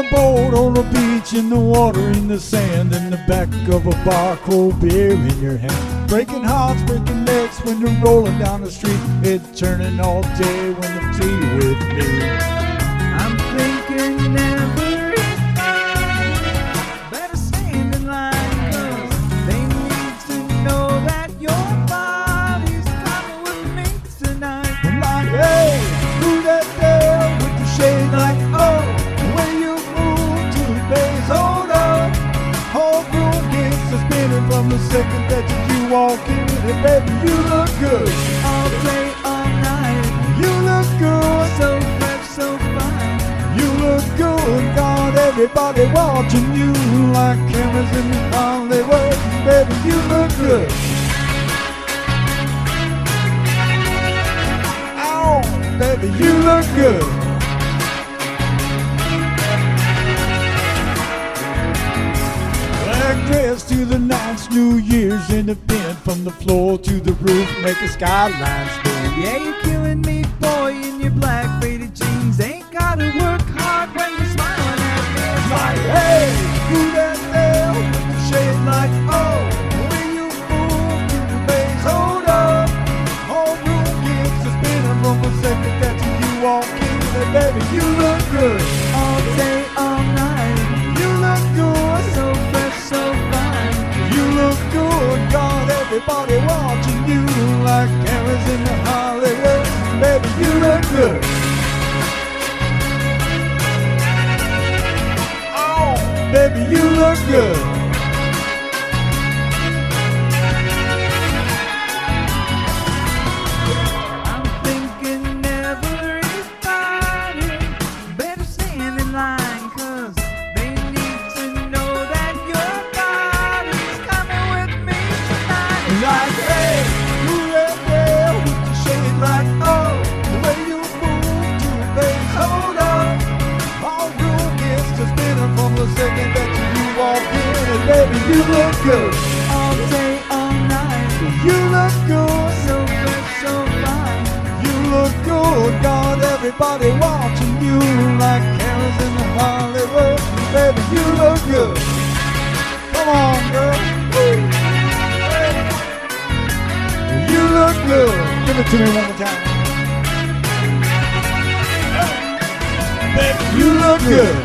a boat, on a beach, in the water, in the sand, in the back of a bar, cold beer in your hand. Breaking hearts, breaking necks when you're rolling down the street. It's turning all day when you're free with me. I'm thinking never is better stand in line, 'cause they need to know that your body's coming with me tonight. I'm like, hey, who that girl with the shade? Like, oh, the way you move to the bass. Hold up, whole room gets a spinning from the second that you walk in. And baby, you look good All day, all night, You look good, so fresh, so fine. you look good. God, everybody watching you like cameras in Hollywood. Baby, you look good. Oh, baby, you look good. Black dress to the nines, New Year's in the pen, from the floor to the roof, make a skyline spin. Yeah, you're killing me, boy, in your black faded jeans. Ain't gotta work hard when you're smiling at me. It's Like, like, hey, who that girl with the shade? Like, oh, the way you move to the bass. Hold up, whole room gets a spinning from the second that you walk in. And baby, you look good. all day, all night, You look good. so fresh, so fine. You look good. God, everybody watching you like cameras in Hollywood. Baby, you look good. Oh, baby, you look good. I'm thinking never is party, better stand in line, 'cause they need to know that your body's coming with me tonight. Like, hey, who that girl with the shade? Like, oh, the way you move to the bass. Hold up, all room gets to spinning from the second that you walk in. And baby, you look good. All day, all night, You look good. so fresh, so fine. You look good. God, everybody watching you like cameras in Hollywood. Baby, you look good. Come on, girl. Woo. Hey. You look good. Give it to me one more time. Baby, you look good.